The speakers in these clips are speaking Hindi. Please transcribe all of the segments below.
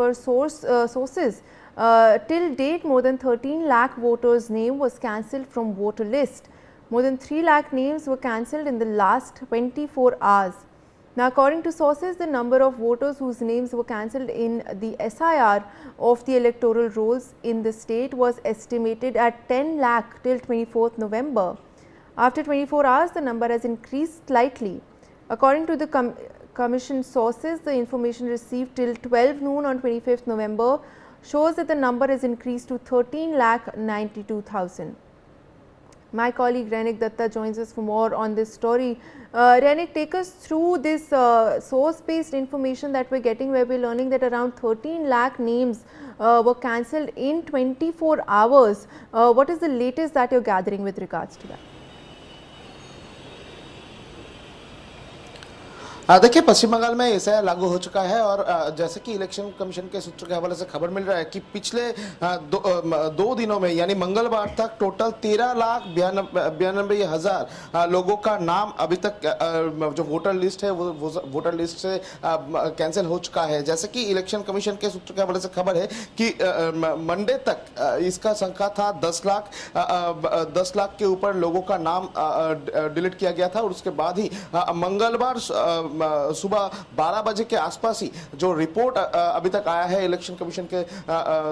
per sources, till date more than 13 lakh voters' name was cancelled from voter list. More than 3 lakh names were cancelled in the last 24 hours. Now, according to sources, the number of voters whose names were cancelled in the SIR of the electoral rolls in the state was estimated at 10 lakh till 24th November. After 24 hours, the number has increased slightly. According to the Commission sources, the information received till 12 noon on 25th November shows that the number has increased to 13 lakh 92,000. My colleague Rainik Datta joins us for more on this story. Rainik, take us through this source-based information that we're getting, where we're learning that around 13 lakh names were cancelled in 24 hours. What is the latest that you're gathering with regards to that? देखिए, पश्चिम बंगाल में एसआईआर लागू हो चुका है और जैसे कि इलेक्शन कमीशन के सूत्र के हवाले से खबर मिल रहा है कि पिछले दो दिनों में यानी मंगलवार तक टोटल 13,92,000 लोगों का नाम अभी तक जो वोटर लिस्ट है वो वोटर लिस्ट से कैंसिल हो चुका है। जैसे कि इलेक्शन कमीशन के सूत्र के हवाले से खबर है कि मंडे तक इसका संख्या था 10 लाख के ऊपर लोगों का नाम डिलीट किया गया था और उसके बाद ही मंगलवार सुबह 12 बजे के आसपास ही जो रिपोर्ट अभी तक आया है इलेक्शन कमीशन के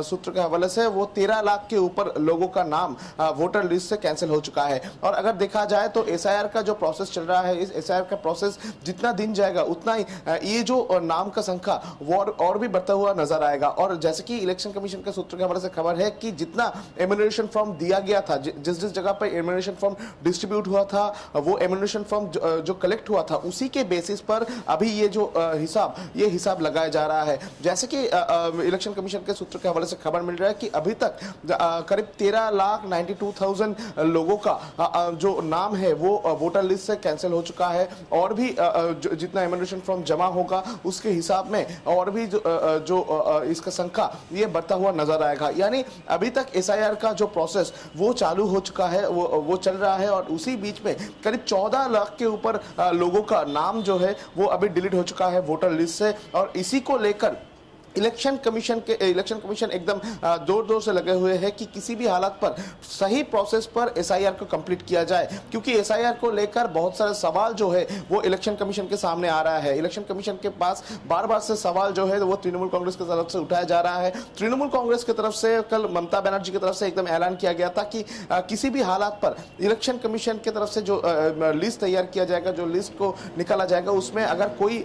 सूत्र के हवाले से, वो 13 लाख के ऊपर लोगों का नाम वोटर लिस्ट से कैंसिल हो चुका है। और अगर देखा जाए तो एसआईआर का जो प्रोसेस चल रहा है, इस एसआईआर का प्रोसेस जितना दिन जाएगा उतना ही ये जो नाम का संख्या वो और भी बढ़ता हुआ नजर आएगा। और जैसे कि इलेक्शन कमीशन के सूत्र के हवाले से खबर है कि जितना एम्यूनेशन फॉर्म दिया गया था, जिस जगह पर एम्यूनेशन फॉर्म डिस्ट्रीब्यूट हुआ था, वो एम्यूनेशन फॉर्म जो कलेक्ट हुआ था, उसी के बेसिस पर अभी ये जो हिसाब लगाया जा रहा है। जैसे कि इलेक्शन कमीशन के सूत्र के हवाले से खबर मिल रहा है कि अभी तक करीब 13,92,000 लोगों का जो नाम है वो वोटर लिस्ट से कैंसिल हो चुका है और भी जितना एम्यूनेशन फॉर्म जमा होगा उसके हिसाब में और भी जो इसका संख्या ये बढ़ता हुआ नजर आएगा। यानी अभी तक एसआईआर का जो प्रोसेस वो चालू हो चुका है, वो चल रहा है और उसी बीच में करीब 14 लाख के ऊपर लोगों का नाम जो है वो अभी डिलीट हो चुका है वोटर लिस्ट से। और इसी को लेकर इलेक्शन कमीशन एकदम जोर से लगे हुए हैं कि किसी भी हालत पर सही प्रोसेस पर एसआईआर को कंप्लीट किया जाए, क्योंकि एसआईआर को लेकर बहुत सारे सवाल जो है वो इलेक्शन कमीशन के सामने आ रहा है। इलेक्शन कमीशन के पास बार बार से सवाल जो है वो तृणमूल कांग्रेस की तरफ से उठाया जा रहा है। तृणमूल कांग्रेस की तरफ से कल ममता बनर्जी की तरफ से एकदम ऐलान किया गया था कि किसी भी हालात पर इलेक्शन कमीशन की तरफ से जो लिस्ट तैयार किया जाएगा, जो लिस्ट को निकाला जाएगा, उसमें अगर कोई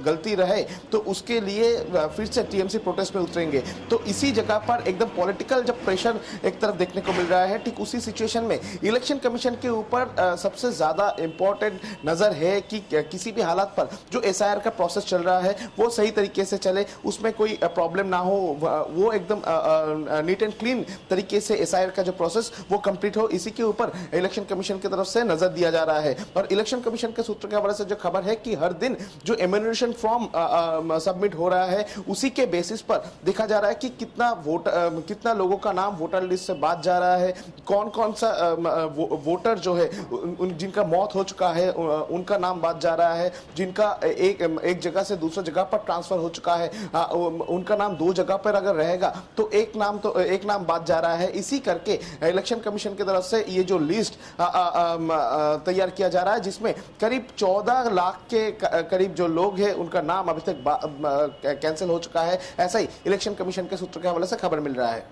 गलती रहे तो उसके लिए फिर से टीएमसी प्रोटेस्ट में उतरेंगे। तो इसी जगह पर एकदम पॉलिटिकल जब प्रेशर एक तरफ देखने को मिल रहा है, ठीक उसी सिचुएशन में इलेक्शन कमीशन के ऊपर सबसे ज्यादा इंपॉर्टेंट नजर है कि किसी भी हालात पर जो एसआईआर का प्रोसेस चल रहा है वो सही तरीके से चले, उसमें कोई प्रॉब्लम ना हो, वो एकदम नीट एंड क्लीन तरीके से एसआईआर का जो प्रोसेस वो कंप्लीट हो। इसी के ऊपर इलेक्शन कमीशन की तरफ से नजर दिया जा रहा है। और इलेक्शन कमीशन के सूत्र के हवाले से जो खबर है कि हर दिन जो एम्यूनेशन फॉर्म सबमिट हो रहा है उसी के बेसिस पर देखा जा रहा है कि कितना लोगों का नाम वोटर लिस्ट से बाद जा रहा है, कौन सा वोटर जो है जिनका मौत हो चुका है उनका नाम बाद जा रहा है, जिनका एक जगह से दूसरी जगह पर ट्रांसफर हो चुका है उनका नाम दो जगह पर अगर रहेगा तो एक नाम बाद जा रहा है। इसी करके इलेक्शन कमीशन की तरफ से ये जो लिस्ट तैयार किया जा रहा है, जिसमें करीब 14 लाख के करीब जो लोग हैं उनका नाम अभी तक कैंसिल हो चुका है। ऐसा ही इलेक्शन कमीशन के सूत्र के हवाले से खबर मिल रहा है।